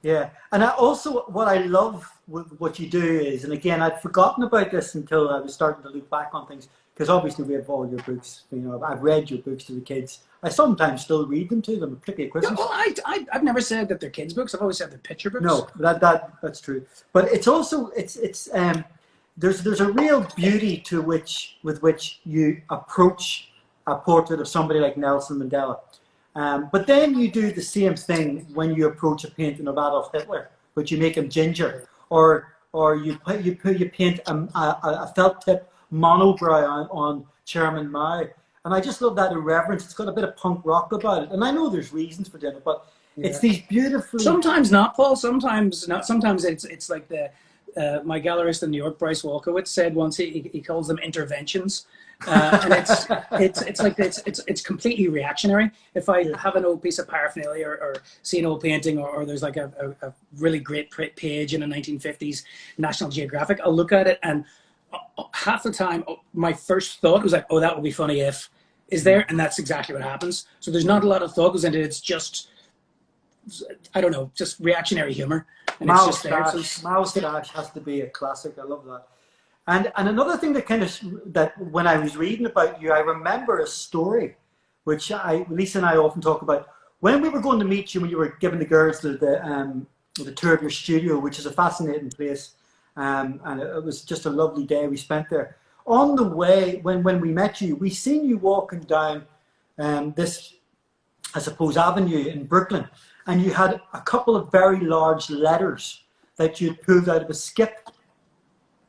Yeah, and what I love with what you do is, and again, I'd forgotten about this until I was starting to look back on things, because obviously we have all your books. I've read your books to the kids. I sometimes still read them to them, particularly at Christmas. Yeah, well, I've never said that they're kids' books. I've always said they're picture books. No, that's true. But it's also there's a real beauty with which you approach a portrait of somebody like Nelson Mandela. But then you do the same thing when you approach a painting of Adolf Hitler, but you make him ginger, or or you paint a felt tip monobrow on Chairman Mao. And I just love that irreverence. It's got a bit of punk rock about it. And I know there's reasons for doing it, but it's these beautifully... Sometimes not, Paul. Sometimes not. Sometimes it's like my gallerist in New York, Bryce Wolkowitz, said once he calls them interventions. And it's completely reactionary. If I have an old piece of paraphernalia or see an old painting, or there's like a really great page in a 1950s National Geographic, I'll look at it, and half the time my first thought was like, oh, that would be funny if is there, and that's exactly what happens. So there's not a lot of thought goes into it. It's just, I don't know, just reactionary humor, and it's just there. Mao's Dash has to be a classic. I love that. And another thing that when I was reading about you, I remember a story, which Lisa and I often talk about. When we were going to meet you, when you were giving the girls the tour of your studio, which is a fascinating place, and it was just a lovely day we spent there. On the way, when we met you, we seen you walking down this, I suppose, avenue in Brooklyn, and you had a couple of very large letters that you'd pulled out of a skip.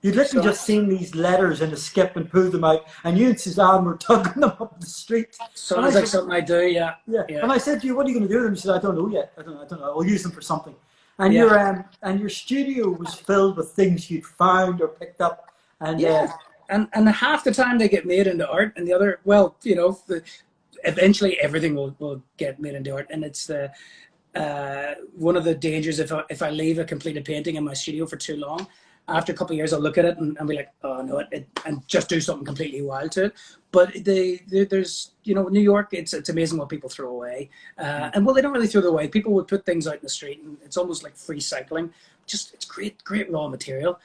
You'd literally just seen these letters in a skip and pulled them out, and you and Suzanne were tugging them up the street. Sounds like something I do, yeah. And I said to you, what are you going to do with them? You said, I don't know yet. I don't know. I'll use them for something. And your studio was filled with things you'd found or picked up. And and half the time they get made into art, and the other, well, you know, eventually everything will get made into art. And it's one of the dangers if I leave a completed painting in my studio for too long. After a couple of years, I'll look at it and be like, oh no, and just do something completely wild to it. But there's, you know, New York, it's amazing what people throw away. And well, they don't really throw it away. People would put things out in the street, and it's almost like free cycling. Just, it's great raw material.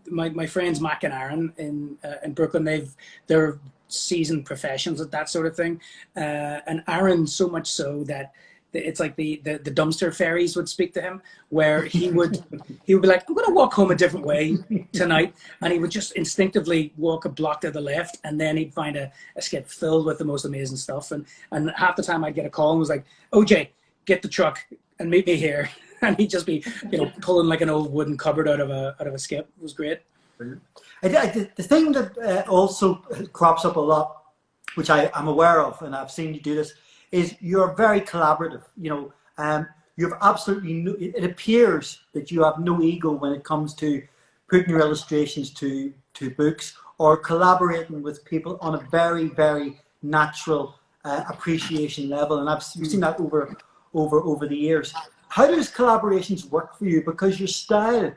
My friends Mac and Aaron in Brooklyn, they're seasoned professionals at that sort of thing. And Aaron, so much so that it's like the dumpster fairies would speak to him, where he would be like, I'm going to walk home a different way tonight, and he would just instinctively walk a block to the left, and then he'd find a skip filled with the most amazing stuff. And half the time I'd get a call and was like, OJ, get the truck and meet me here, and he'd just be, you know, pulling like an old wooden cupboard out of a skip. It was great. The thing that also crops up a lot, which I'm aware of, and I've seen you do this, is you're very collaborative. You know, you have absolutely it appears that you have no ego when it comes to putting your illustrations to books or collaborating with people on a very, very natural appreciation level. And we've seen that over the years. How does collaborations work for you? Because your style,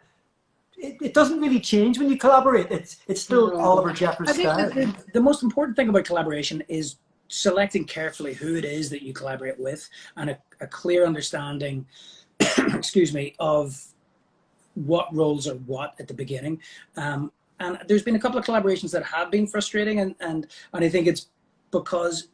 it doesn't really change when you collaborate. It's still Oliver Jeffers' style. The most important thing about collaboration is selecting carefully who it is that you collaborate with, and a clear understanding excuse me, of what roles are what at the beginning. And there's been a couple of collaborations that have been frustrating, and I think it's because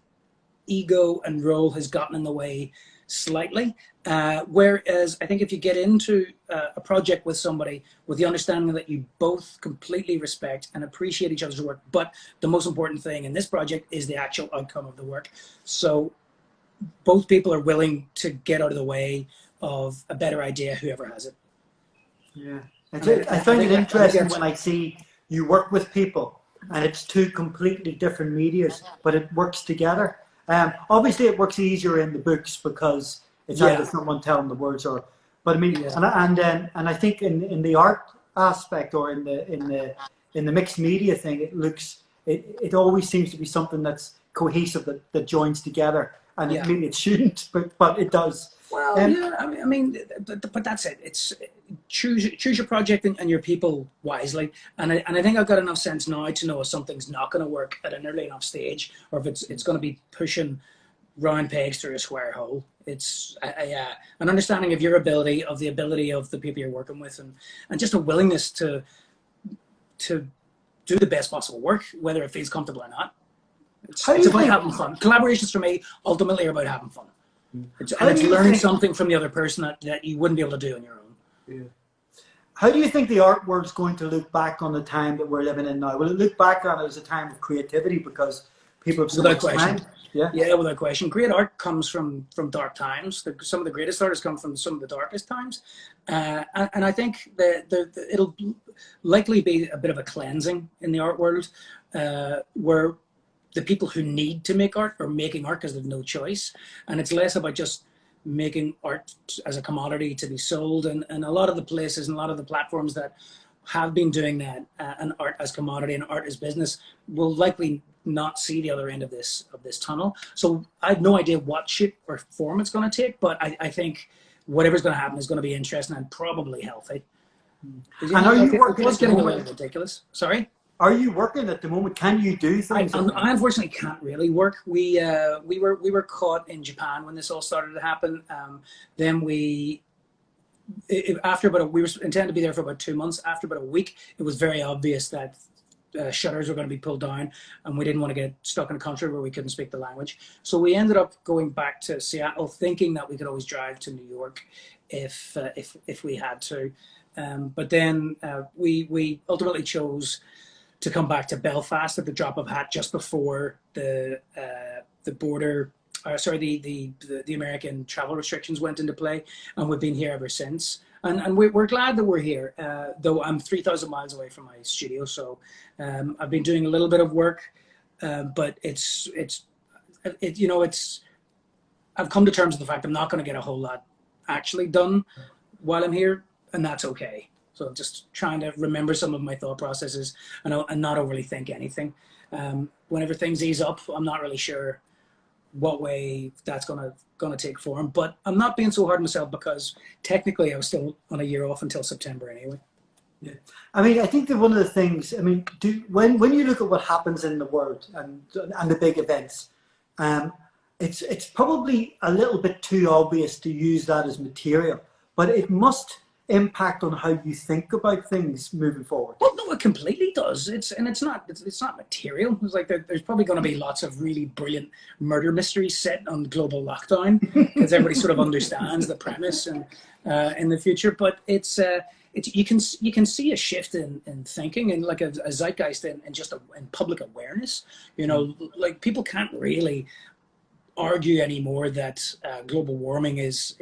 ego and role has gotten in the way slightly. Whereas I think if you get into a project with somebody with the understanding that you both completely respect and appreciate each other's work, but the most important thing in this project is the actual outcome of the work. So both people are willing to get out of the way of a better idea, whoever has it. Yeah, I find it interesting when I see you work with people and it's two completely different medias, but it works together. Obviously, it works easier in the books because it's either someone telling the words or. But I mean, and I think in the art aspect or in the mixed media thing, it always seems to be something that's cohesive that joins together. And maybe it shouldn't, but it does. Well, I mean, but that's it. It's choose your project and your people wisely. And I think I've got enough sense now to know if something's not going to work at an early enough stage, or if it's going to be pushing round pegs through a square hole. It's an understanding of your ability, of the ability of the people you're working with, and just a willingness to do the best possible work, whether it feels comfortable or not. It's about having fun. Collaborations for me ultimately are about having fun. It's learning something from the other person that you wouldn't be able to do on your own. Yeah. How do you think the art world's going to look back on the time that we're living in now? Will it look back on it as a time of creativity because people have so Without much question. time. Yeah. Yeah, without question. Great art comes from dark times. Some of the greatest artists come from some of the darkest times, and I think that it'll likely be a bit of a cleansing in the art world, where the people who need to make art are making art because they've no choice, and it's less about just making art as a commodity to be sold. And a lot of the places and a lot of the platforms that have been doing that, and art as commodity and art as business, will likely not see the other end of this tunnel. So I have no idea what shape or form it's going to take, but I think whatever's going to happen is going to be interesting and probably healthy. And are you working? It's getting a little ridiculous. Sorry. Are you working at the moment? Can you do things? I unfortunately can't really work. We were caught in Japan when this all started to happen. Then we were intended to be there for about 2 months. After about a week, it was very obvious that shutters were going to be pulled down, and we didn't want to get stuck in a country where we couldn't speak the language. So we ended up going back to Seattle, thinking that we could always drive to New York if we had to. But then we ultimately chose to come back to Belfast at the drop of a hat just before the border. The American travel restrictions went into play, and we've been here ever since. And we're glad that we're here, though I'm 3,000 miles away from my studio. So I've been doing a little bit of work, but I've come to terms with the fact I'm not going to get a whole lot actually done while I'm here, and that's okay. So I'm just trying to remember some of my thought processes and not overly think anything. Whenever things ease up, I'm not really sure what way that's gonna take form, but I'm not being so hard on myself because technically I was still on a year off until September anyway. Yeah, I mean, I think that one of the things, I mean, when you look at what happens in the world and the big events, it's probably a little bit too obvious to use that as material, but it must impact on how you think about things moving forward. Well, no, it completely does. It's not material. It's like there's probably going to be lots of really brilliant murder mysteries set on global lockdown because everybody sort of understands the premise and in the future. But it's you can see a shift in thinking and like a zeitgeist in public awareness. You know, like people can't really argue anymore that global warming is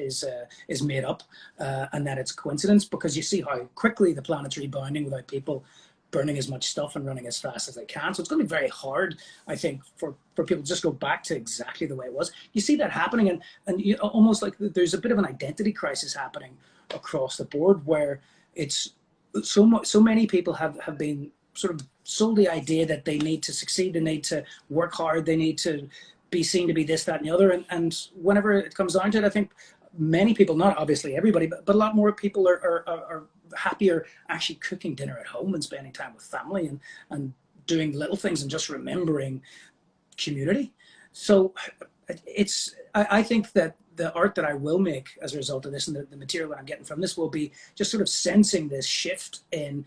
made up and that it's coincidence, because you see how quickly the planet's rebounding without people burning as much stuff and running as fast as they can. So it's going to be very hard, I think, for people to just go back to exactly the way it was. You see that happening, and you almost like there's a bit of an identity crisis happening across the board, where it's so many people have been sort of sold the idea that they need to succeed, they need to work hard, they need to be seen to be this, that, and the other. And whenever it comes down to it, I think many people, not obviously everybody, but a lot more people are happier actually cooking dinner at home and spending time with family and doing little things and just remembering community. So I think that the art that I will make as a result of this and the material that I'm getting from this will be just sort of sensing this shift in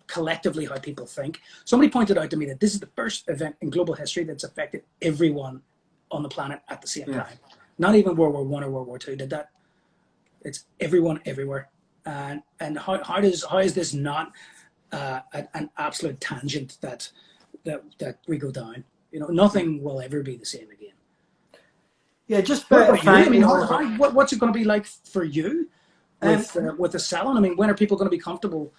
collectively how people think. Somebody pointed out to me that this is the first event in global history that's affected everyone on the planet at the same time. Not even World War I or World War II did that. It's everyone everywhere. And how is this not an absolute tangent that we go down? You know, nothing will ever be the same again. Yeah, just what's it going to be like for you with the salon? I mean, when are people going to be comfortable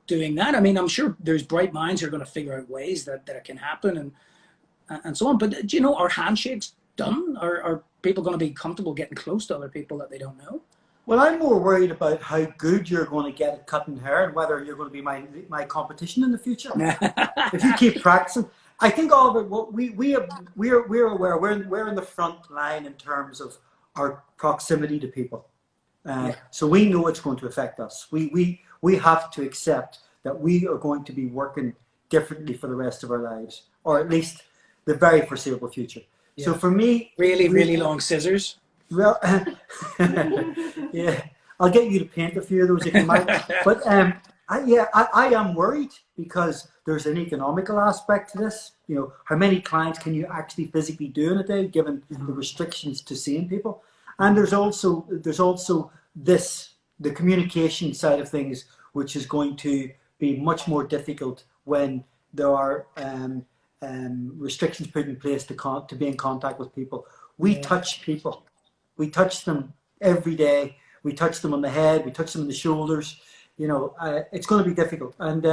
doing that? I mean, I'm sure there's bright minds who are going to figure out ways that it can happen and so on. But do you know, are handshakes done? Are people going to be comfortable getting close to other people that they don't know? Well, I'm more worried about how good you're going to get at cutting hair and whether you're going to be my competition in the future. If you keep practicing, I think all of it. Well, we're aware. We're in the front line in terms of our proximity to people. So we know it's going to affect us. We have to accept that we are going to be working differently for the rest of our lives, or at least the very foreseeable future. Yeah. So for me, really long scissors. Well, yeah, I'll get you to paint a few of those if you might. But I am worried because there's an economical aspect to this. You know, how many clients can you actually physically do in a day, given the restrictions to seeing people? And there's also the communication side of things, which is going to be much more difficult when there are restrictions put in place to be in contact with people. We touch people. We touch them every day. We touch them on the head. We touch them on the shoulders. You know, it's going to be difficult. And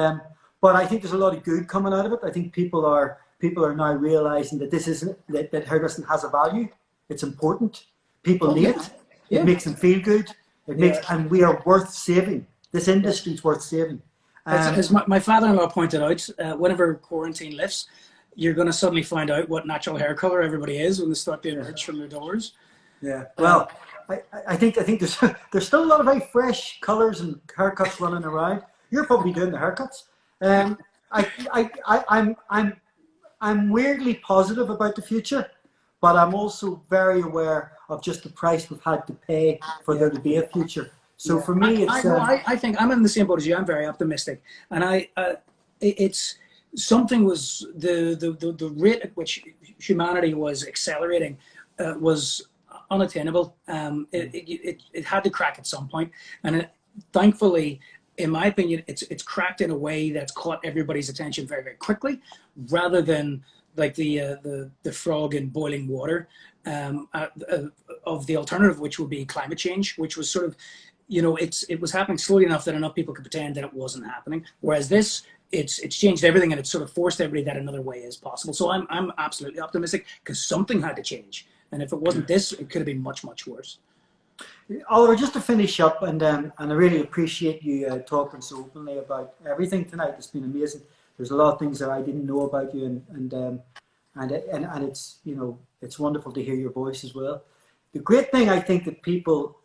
but I think there's a lot of good coming out of it. I think people are now realizing that this isn't that hairdressing has a value. It's important. People need it. It makes them feel good. It makes, and we are worth saving. This industry is worth saving. As my father-in-law pointed out, whenever quarantine lifts, you're going to suddenly find out what natural hair color everybody is when they start being merged from their doors. Yeah. Well, I think there's still a lot of very fresh colors and haircuts running around. You're probably doing the haircuts. I'm weirdly positive about the future, but I'm also very aware of just the price we've had to pay for there to be a future. So for me, it's. I think I'm in the same boat as you. I'm very optimistic, and it's something was the rate at which humanity was accelerating was unattainable. It had to crack at some point, and thankfully, in my opinion, it's cracked in a way that's caught everybody's attention very, very quickly, rather than like the frog in boiling water of the alternative, which would be climate change, which was sort of, you know, it was happening slowly enough that enough people could pretend that it wasn't happening. Whereas this, it's changed everything, and it's sort of forced everybody that another way is possible. So I'm absolutely optimistic, because something had to change, and if it wasn't this, it could have been much, much worse. Oliver, just to finish up, and I really appreciate you talking so openly about everything tonight. It's been amazing. There's a lot of things that I didn't know about you, and it's, you know, it's wonderful to hear your voice as well. The great thing I think that people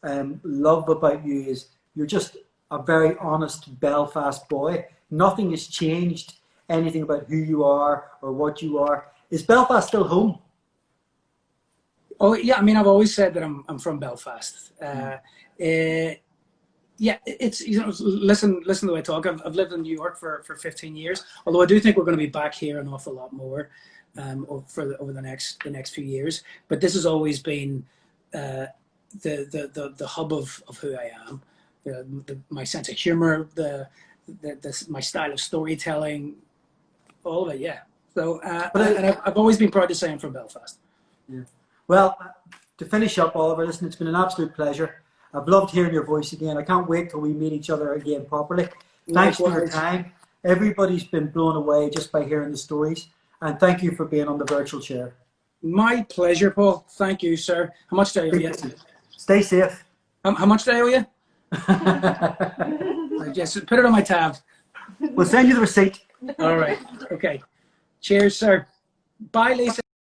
love about you is you're just a very honest Belfast boy. Nothing has changed anything about who you are or what you are. Is Belfast still home? Oh yeah, I mean, I've always said that I'm from Belfast. Yeah, it's, you know, listen to the way I talk. I've lived in New York for 15 years. Although I do think we're going to be back here an awful lot more over the next few years. But this has always been the hub of who I am. My sense of humor, my style of storytelling, all of it. Yeah. So, and I've always been proud to say I'm from Belfast. Yeah. Well, to finish up, Oliver, listen, it's been an absolute pleasure. I've loved hearing your voice again. I can't wait till we meet each other again properly. Thanks for your time. Everybody's been blown away just by hearing the stories. And thank you for being on the virtual chair. My pleasure, Paul. Thank you, sir. How much do I owe you? Stay safe. How much do I owe you? I just put it on my tab. We'll send you the receipt. All right. Okay. Cheers, sir. Bye, Lisa.